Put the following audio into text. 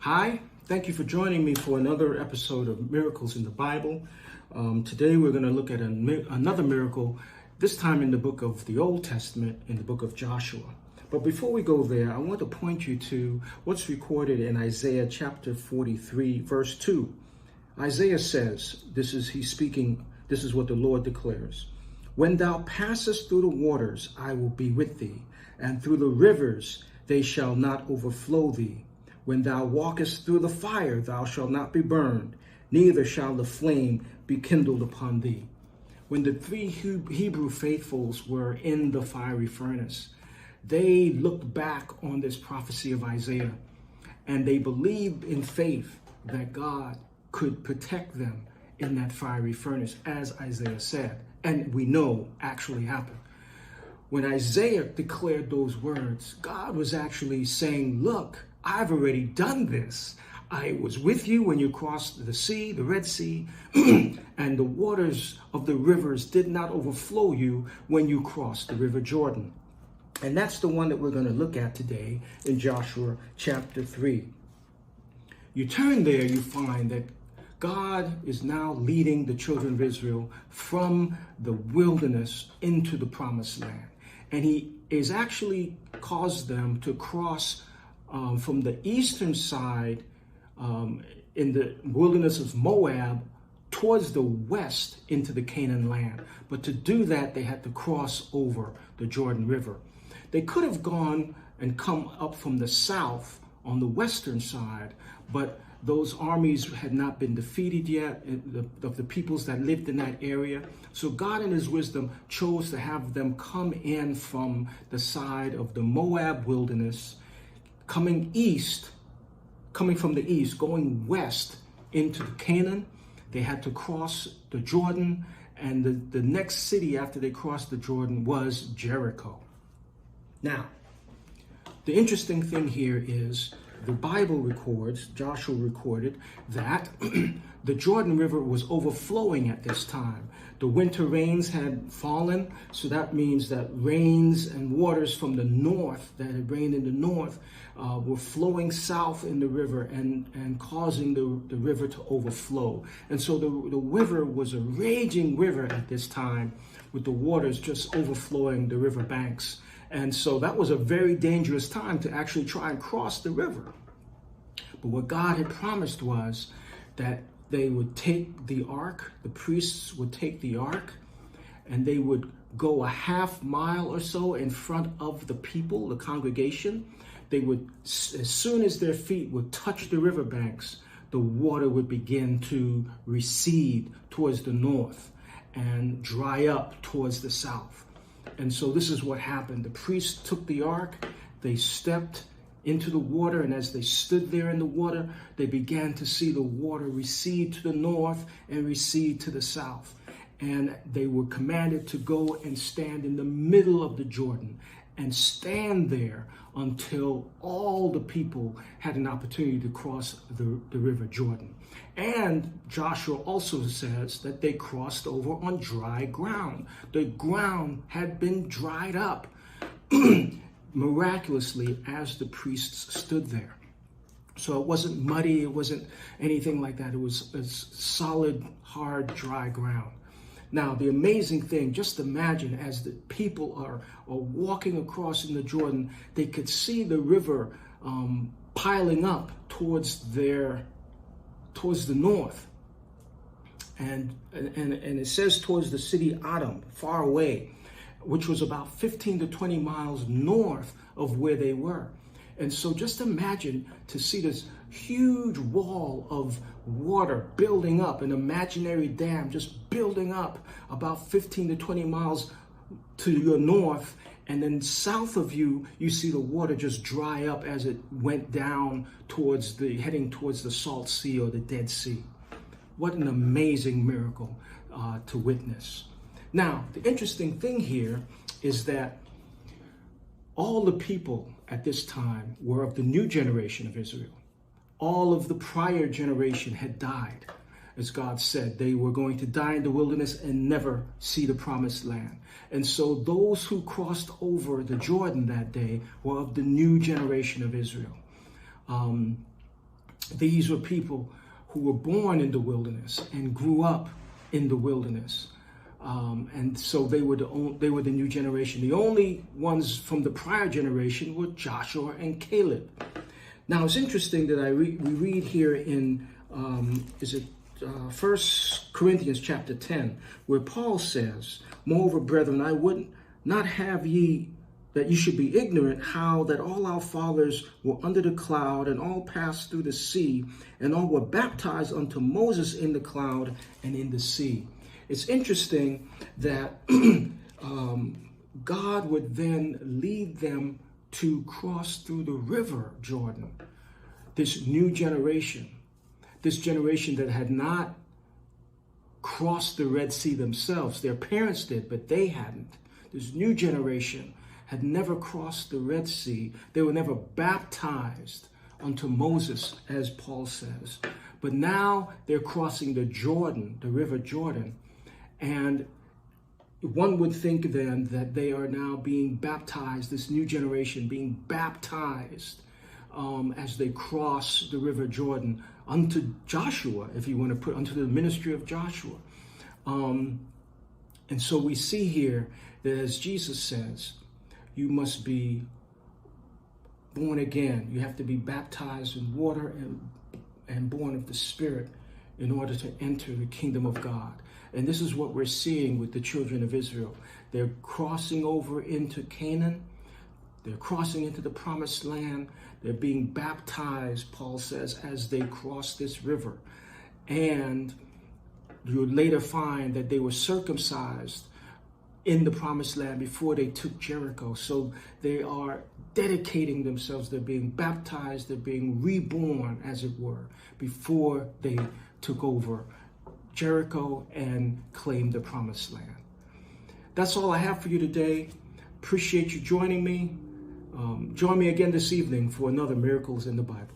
Hi, thank you for joining me for another episode of Miracles in the Bible. Today we're going to look at another miracle, this time in the book of the Old Testament, in the book of Joshua. But before we go there, I want to point you to what's recorded in Isaiah chapter 43, verse 2. Isaiah says, he's speaking, this is what the Lord declares. When thou passest through the waters, I will be with thee, and through the rivers, they shall not overflow thee. When thou walkest through the fire, thou shalt not be burned, neither shall the flame be kindled upon thee. When the three Hebrew faithfuls were in the fiery furnace, they looked back on this prophecy of Isaiah, and they believed in faith that God could protect them in that fiery furnace, as Isaiah said, and we know actually happened. When Isaiah declared those words, God was actually saying, look, I've already done this. I was with you when you crossed the sea, the Red Sea, and the waters of the rivers did not overflow you when you crossed the River Jordan. And that's the one that we're going to look at today in Joshua chapter 3. You turn there, you find that God is now leading the children of Israel from the wilderness into the promised land. And he is actually caused them to cross from the eastern side in the wilderness of Moab towards the west into the Canaan land. But to do that, they had to cross over the Jordan River. They could have gone and come up from the south on the western side, but those armies had not been defeated yet, of the peoples that lived in that area. So God in his wisdom chose to have them come in from the side of the Moab wilderness, coming from the east, going west into Canaan. They had to cross the Jordan, and the next city after they crossed the Jordan was Jericho. Now, the interesting thing here is the Bible records, Joshua recorded, that the Jordan River was overflowing at this time. The winter rains had fallen, so that means that rains and waters from the north that had rained in the north were flowing south in the river and causing the river to overflow. And so the river was a raging river at this time, with the waters just overflowing the river banks. And so that was a very dangerous time to actually try and cross the river. But what God had promised was that they would take the ark, the priests would take the ark, and they would go a half mile or so in front of the people, the congregation. They would, as soon as their feet would touch the riverbanks, the water would begin to recede towards the north and dry up towards the south. And so this is what happened. The priests took the ark, they stepped into the water, and as they stood there in the water, they began to see the water recede to the north and recede to the south. And they were commanded to go and stand in the middle of the Jordan and stand there until all the people had an opportunity to cross the river Jordan. And Joshua also says that they crossed over on dry ground. The ground had been dried up miraculously as the priests stood there. So it wasn't muddy, it wasn't anything like that. It was solid, hard, dry ground. Now, the amazing thing, just imagine as the people are walking across in the Jordan, they could see the river piling up towards the north. And it says towards the city Adam, far away, which was about 15 to 20 miles north of where they were. And so just imagine to see this huge wall of water building up, an imaginary dam just building up about 15 to 20 miles to your north. And then south of you, you see the water just dry up as it went down heading towards the Salt Sea or the Dead Sea. What an amazing miracle to witness. Now, the interesting thing here is that all the people at this time were of the new generation of Israel. All of the prior generation had died. As God said, they were going to die in the wilderness and never see the promised land. And so those who crossed over the Jordan that day were of the new generation of Israel. These were people who were born in the wilderness and grew up in the wilderness. And so they were the new generation. The only ones from the prior generation were Joshua and Caleb. Now it's interesting that we read here in 1 Corinthians chapter 10, where Paul says, "Moreover, brethren, I would not have ye that you should be ignorant how that all our fathers were under the cloud, and all passed through the sea, and all were baptized unto Moses in the cloud and in the sea." It's interesting that God would then lead them to cross through the river Jordan. This new generation, this generation that had not crossed the Red Sea themselves. Their parents did, but they hadn't. This new generation had never crossed the Red Sea. They were never baptized unto Moses, as Paul says. But now they're crossing the Jordan, the river Jordan. And one would think then that they are now being baptized, this new generation being baptized as they cross the river Jordan unto Joshua, if you want to put unto the ministry of Joshua. And so we see here that as Jesus says, you must be born again. You have to be baptized in water and born of the Spirit in order to enter the kingdom of God. And this is what we're seeing with the children of Israel. They're crossing over into Canaan. They're crossing into the promised land. They're being baptized, Paul says, as they cross this river. And you later find that they were circumcised in the promised land before they took Jericho. So they are dedicating themselves. They're being baptized. They're being reborn, as it were, before they took over Jericho and claimed the promised land. That's all I have for you today. Appreciate you joining me. Join me again this evening for another Miracles in the Bible.